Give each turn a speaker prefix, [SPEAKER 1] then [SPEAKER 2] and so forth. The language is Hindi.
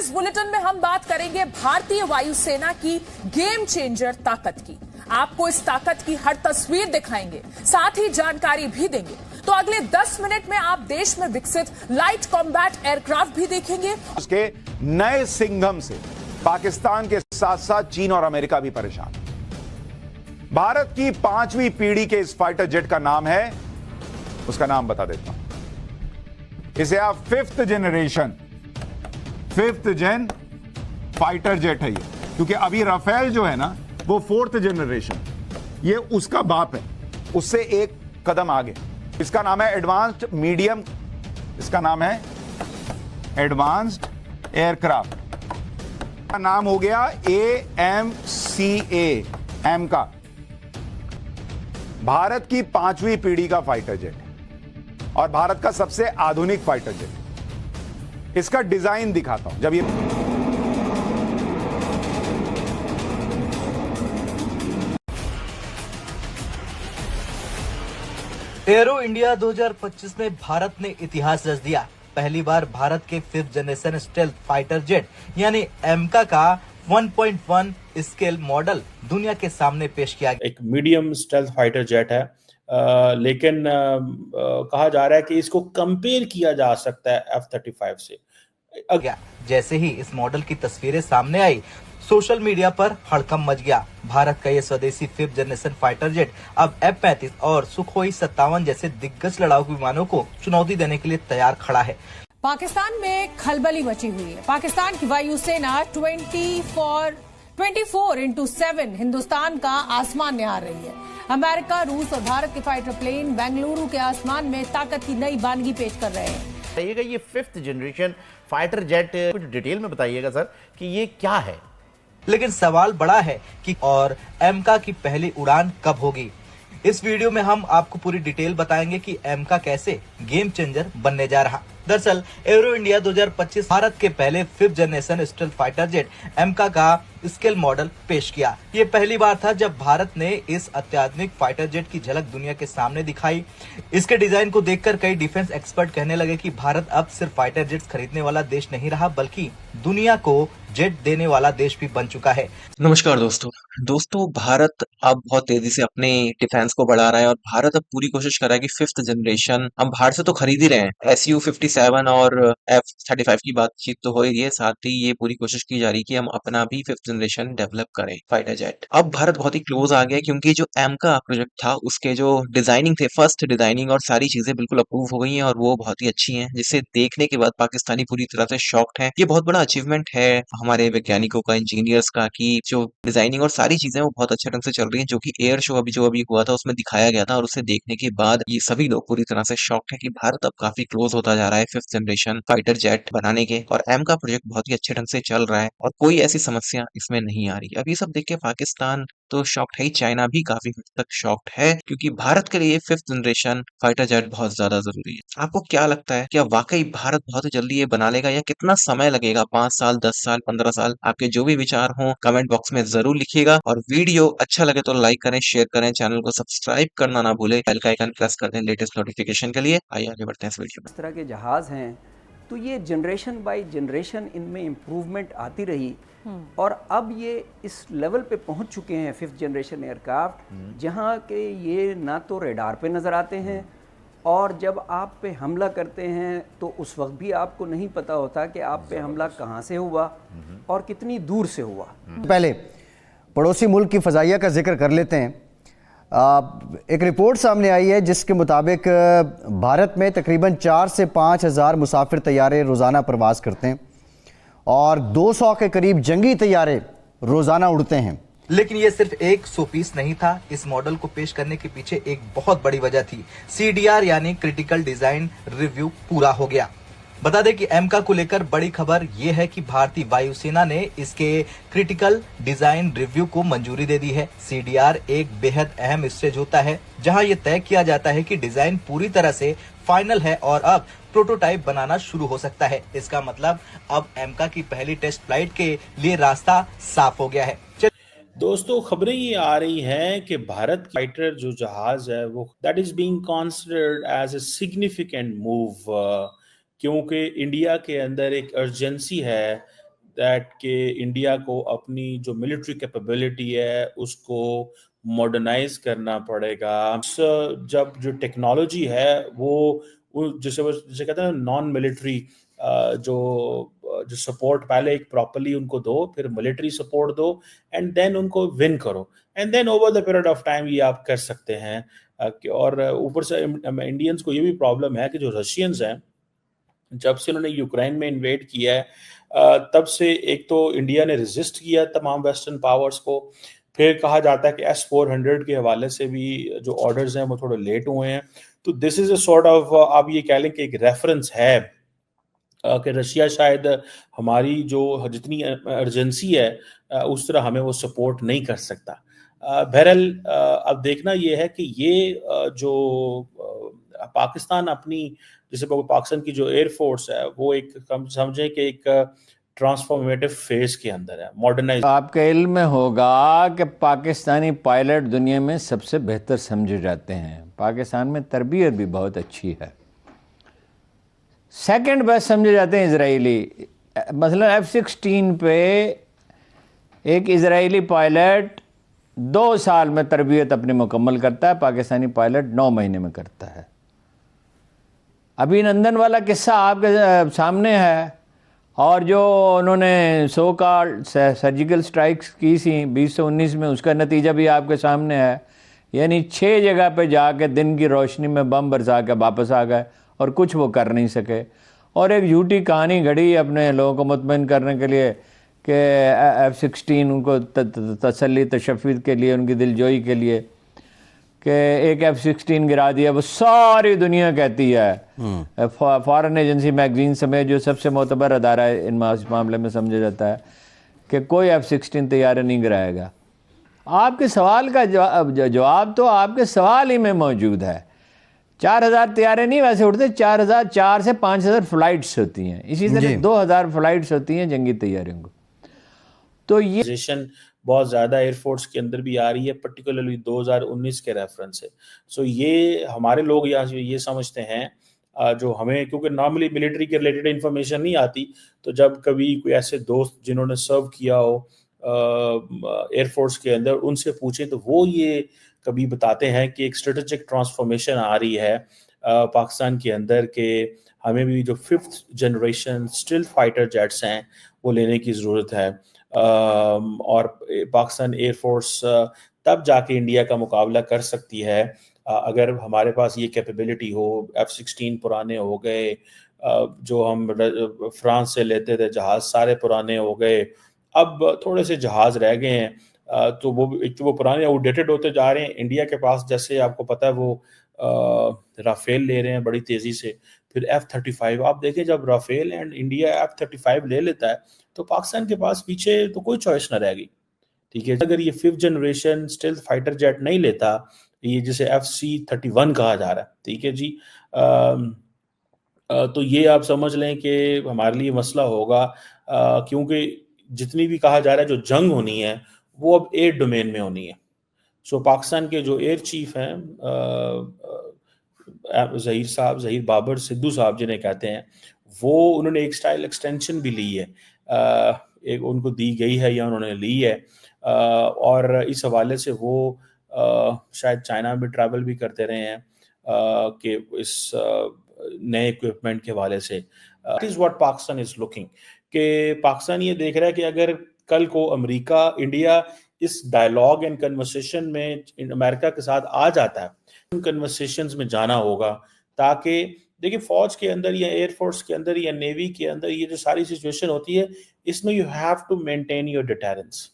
[SPEAKER 1] इस बुलेटिन में हम बात करेंगे भारतीय वायुसेना की गेम चेंजर ताकत की। आपको इस ताकत की हर तस्वीर दिखाएंगे, साथ ही जानकारी भी देंगे। तो अगले 10 मिनट में आप देश में विकसित लाइट कॉम्बैट एयरक्राफ्ट भी देखेंगे।
[SPEAKER 2] उसके नए सिंघम से पाकिस्तान के साथ साथ चीन और अमेरिका भी परेशान। भारत की 5वीं पीढ़ी के इस फाइटर जेट का नाम है, उसका नाम बता देता हूं, इसे आप फिफ्थ जेन फाइटर जेट है ये, क्योंकि अभी राफेल जो है ना वो 4th जनरेशन, ये उसका बाप है, उससे एक कदम आगे। इसका नाम है एडवांस्ड मीडियम, इसका नाम है एडवांस्ड एयरक्राफ्ट, का नाम हो गया AMCA, एम का। भारत की 5वीं पीढ़ी का फाइटर जेट और भारत का सबसे आधुनिक फाइटर जेट। इसका डिजाइन दिखाता हूं। जब ये
[SPEAKER 3] एरो इंडिया 2025 में भारत ने इतिहास रच दिया। पहली बार भारत के 5th generation stealth fighter jet यानी एमका का 1.1 स्केल मॉडल दुनिया के सामने पेश किया गया।
[SPEAKER 4] एक मीडियम स्टेल्थ फाइटर जेट है, लेकिन कहा जा रहा है कि इसको कंपेयर किया जा सकता है F-35 से।
[SPEAKER 3] जैसे ही इस मॉडल की तस्वीरें सामने आई, सोशल मीडिया पर हड़कंप मच गया। भारत का ये स्वदेशी 5th जनरेशन फाइटर जेट अब F-35 और सुखोई 57 जैसे दिग्गज लड़ाकू विमानों को चुनौती देने के लिए तैयार खड़ा है।
[SPEAKER 1] पाकिस्तान में खलबली मची हुई है। पाकिस्तान की वायुसेना 24x7 हिंदुस्तान का आसमान निहार रही है। अमेरिका, रूस और भारत के फाइटर प्लेन बेंगलुरु के आसमान में ताकत की नई बानगी पेश कर रहे हैं।
[SPEAKER 5] बताइएगा, ये 5th जनरेशन फाइटर जेट कुछ डिटेल में बताइएगा सर कि ये क्या है।
[SPEAKER 3] लेकिन सवाल बड़ा है कि और एमका की पहली उड़ान कब होगी। इस वीडियो में हम आपको पूरी डिटेल बताएंगे कि एमका कैसे गेम चेंजर बनने जा रहा। दरअसल एरो इंडिया 2025 भारत के पहले 5th generation stealth fighter jet AMCA का स्केल मॉडल पेश किया। ये पहली बार था जब भारत ने इस अत्याधुनिक फाइटर जेट की झलक दुनिया के सामने दिखाई। इसके डिजाइन को देखकर कई डिफेंस एक्सपर्ट कहने लगे कि भारत अब सिर्फ फाइटर जेट्स खरीदने वाला देश नहीं रहा, बल्कि दुनिया को जेट देने वाला देश भी बन चुका है।
[SPEAKER 6] नमस्कार दोस्तों, भारत अब बहुत तेजी से अपने डिफेंस को बढ़ा रहा है और भारत अब पूरी कोशिश कर रहा है कि 5th जनरेशन हम बाहर से तो खरीद ही रहे हैं। Su-57 और F-35 की बातचीत तो हो ही है, साथ ही ये पूरी कोशिश की जा रही है कि हम अपना भी 5th जनरेशन डेवलप करें फाइटर जेट। अब भारत बहुत ही क्लोज आ गया, क्योंकि जो एमका प्रोजेक्ट था उसके जो डिजाइनिंग थे, फर्स्ट डिजाइनिंग और सारी चीजें बिल्कुल अप्रूव हो गई हैं और वो बहुत ही अच्छी हैं, जिसे देखने के बाद पाकिस्तानी पूरी तरह से शॉक्ड है। ये बहुत बड़ा अचीवमेंट है हमारे वैज्ञानिकों का, इंजीनियर्स का, कि जो डिजाइनिंग और सारी चीजें वो बहुत अच्छे ढंग से चल रही हैं। जो कि एयर शो जो अभी हुआ था उसमें दिखाया गया था और उसे देखने के बाद ये सभी लोग पूरी तरह से शॉक्ड है कि भारत अब काफी क्लोज होता जा रहा है 5th जनरेशन फाइटर जेट बनाने के, और एमका प्रोजेक्ट बहुत ही अच्छे ढंग से चल रहा है और कोई ऐसी समस्या इसमें नहीं आ रही। अब ये सब देख के पाकिस्तान तो शॉक्ड है ही, चाइना भी काफी हद तक शॉक्ड है, क्योंकि भारत के लिए 5th जनरेशन फाइटर जेट बहुत ज्यादा जरूरी है। आपको क्या लगता है, क्या वाकई भारत बहुत जल्दी ये बना लेगा या कितना समय लगेगा? 5 साल, 10 साल, 15 साल? आपके जो भी विचार हो कमेंट बॉक्स में जरूर लिखिएगा, और वीडियो अच्छा लगे तो लाइक करें, शेयर करें, चैनल को सब्सक्राइब करना ना भूले, बेल का आइकन प्रेस कर दें लेटेस्ट नोटिफिकेशन के लिए। आइए आगे बढ़ते हैं इस वीडियो में।
[SPEAKER 7] इस तरह के जहाज़ हैं तो ये जनरेशन बाय जनरेशन इनमें इम्प्रूवमेंट आती रही और अब ये इस लेवल पे पहुंच चुके हैं 5th जनरेशन एयरक्राफ्ट, जहां के ये ना तो रेडार पे नज़र आते हैं और जब आप पे हमला करते हैं तो उस वक्त भी आपको नहीं पता होता कि आप पे हमला कहां से हुआ और कितनी दूर से हुआ।
[SPEAKER 8] पहले पड़ोसी मुल्क की फ़ज़ाइया का जिक्र कर लेते हैं। एक रिपोर्ट सामने आई है जिसके मुताबिक भारत में तकरीबन 4 से 5 हज़ार मुसाफिर तैयारे रोज़ाना प्रवास करते हैं और 200 के करीब जंगी तैयारे रोज़ाना उड़ते हैं।
[SPEAKER 3] लेकिन ये सिर्फ एक 100 पीस नहीं था। इस मॉडल को पेश करने के पीछे एक बहुत बड़ी वजह थी। CDR यानी क्रिटिकल डिजाइन रिव्यू पूरा हो गया। बता दें कि एमका को लेकर बड़ी खबर यह है कि भारतीय वायुसेना ने इसके क्रिटिकल डिजाइन रिव्यू को मंजूरी दे दी है। CDR एक बेहद अहम स्टेज होता है जहां यह तय किया जाता है कि डिजाइन पूरी तरह से फाइनल है और अब प्रोटोटाइप बनाना शुरू हो सकता है। इसका मतलब अब एमका की पहली टेस्ट फ्लाइट के लिए रास्ता साफ हो गया है।
[SPEAKER 4] दोस्तों, खबरें ये आ रही हैं कि भारत की फाइटर जो जहाज है वो that is being considered as a significant move, क्योंकि इंडिया के अंदर एक अर्जेंसी है दैट कि इंडिया को अपनी जो मिलिट्री कैपेबिलिटी है उसको मॉडर्नाइज करना पड़ेगा। जब जो टेक्नोलॉजी है वो जैसे कहते हैं नॉन मिलिट्री जो सपोर्ट पहले एक प्रॉपर्ली उनको दो, फिर मिलिट्री सपोर्ट दो एंड देन उनको विन करो and then over the period of time ये आप कर सकते हैं। और ऊपर से इंडियंस को ये भी प्रॉब्लम है कि जो रशियंस हैं जब से उन्होंने यूक्रेन में इन्वेड किया है तब से एक तो इंडिया ने रेजिस्ट किया तमाम वेस्टर्न पावर्स को, फिर कहा जाता है कि S-400 के हवाले से भी जो ऑर्डर्स हैं वो थोड़े लेट हुए हैं। तो this is a sort of आप ये कह लें कि एक रेफरेंस है कि रशिया शायद हमारी जो जितनी अर्जेंसी है उस तरह हमें वो सपोर्ट नहीं कर सकता। बहरहाल अब देखना ये है कि ये जो पाकिस्तान अपनी जैसे पाकिस्तान की जो एयरफोर्स है वो एक हम समझें कि एक ट्रांसफॉर्मेटिव फेज के अंदर है, मॉडर्नाइज।
[SPEAKER 9] आपके इल्म में होगा कि पाकिस्तानी पायलट दुनिया में सबसे बेहतर समझे जाते हैं। पाकिस्तान में तरबियत भी बहुत अच्छी है। सेकंड बेस्ट समझे जाते हैं इजरायली। मसलन F-16 पे एक इजरायली पायलट 2 साल में तरबियत अपनी मुकम्मल करता है, पाकिस्तानी पायलट 9 महीने में करता है। अभिनंदन वाला किस्सा आपके सामने है, और जो उन्होंने सो कॉल्ड सर्जिकल स्ट्राइक्स की थी 2019 में, उसका नतीजा भी आपके सामने है। यानी 6 जगह पे जाके दिन की रोशनी में बम बरसा के वापस आ गए और कुछ वो कर नहीं सके। और एक झूठी कहानी घड़ी अपने लोगों को मुतमईन करने के लिए कि F-16 उनको तसल्ली तशफ़्फ़ी के लिए, उनकी दिलजोई के लिए कि एक F-16 गिरा दिया। वो सारी दुनिया कहती है, फॉरेन एजेंसी मैगजीन समेत जो सबसे मोतबर अदारा है इन मामले में समझा जाता है कि कोई F-16 तैयार नहीं गिराएगा। आपके सवाल का जवाब तो आपके सवाल ही में मौजूद है। 4000 तैयारे नहीं वैसे उड़ते, 4 से 5000 फ्लाइट्स होती हैं, इसी तरह 2000 फ्लाइट्स होती हैं जंगी तैयारियों को। तो ये
[SPEAKER 4] बहुत ज़्यादा एयरफोर्स के अंदर भी आ रही है, पर्टिकुलरली 2019 के रेफरेंस से। सो ये हमारे लोग यहाँ ये समझते हैं जो हमें, क्योंकि नॉर्मली मिलिट्री के रिलेटेड इंफॉर्मेशन नहीं आती, तो जब कभी कोई ऐसे दोस्त जिन्होंने सर्व किया हो एयरफोर्स के अंदर उनसे पूछें तो वो ये कभी बताते हैं कि एक स्ट्रेटेजिक ट्रांसफॉर्मेशन आ रही है पाकिस्तान के अंदर, के हमें भी जो 5th generation stealth fighter jets हैं वो लेने की ज़रूरत है। और पाकिस्तान एयरफोर्स तब जाके इंडिया का मुकाबला कर सकती है अगर हमारे पास ये कैपेबिलिटी हो। F-16 पुराने हो गए, जो हम फ्रांस से लेते थे जहाज़ सारे पुराने हो गए, अब थोड़े से जहाज़ रह गए हैं, तो वो पुराने आउटडेटेड होते जा रहे हैं। इंडिया के पास जैसे आपको पता है वो राफेल ले रहे हैं बड़ी तेज़ी से, फिर F-35 आप देखें, जब राफेल एंड इंडिया F-35 ले लेता है तो पाकिस्तान के पास पीछे तो कोई चॉइस ना रह गई। ठीक है, अगर ये 5th generation stealth fighter jet नहीं लेता, ये जिसे FC-31 कहा जा रहा है, ठीक है जी, तो ये आप समझ लें कि हमारे लिए मसला होगा, क्योंकि जितनी भी कहा जा रहा है जो जंग होनी है वो अब एयर डोमेन में होनी है। सो पाकिस्तान के जो एयर चीफ हैं ज़हीर बाबर सिद्धू साहब जिन्हें कहते हैं, वो उन्होंने एक स्टाइल एक्सटेंशन भी ली है, एक उनको दी गई है या उन्होंने ली है, और इस हवाले से वो शायद चाइना में ट्रैवल भी करते रहे हैं कि इस नए इक्विपमेंट के हवाले से। Is what Pakistan is looking, कि पाकिस्तान ये देख रहा है कि अगर कल को अमेरिका इंडिया इस डायलॉग एंड कन्वर्सेशन में अमेरिका के साथ आ जाता है, उन कन्वर्सेशंस में जाना होगा, ताकि देखिए फौज के अंदर या एयरफोर्स के अंदर या नेवी के अंदर ये जो सारी सिचुएशन होती है, इसमें you have to maintain your deterrence.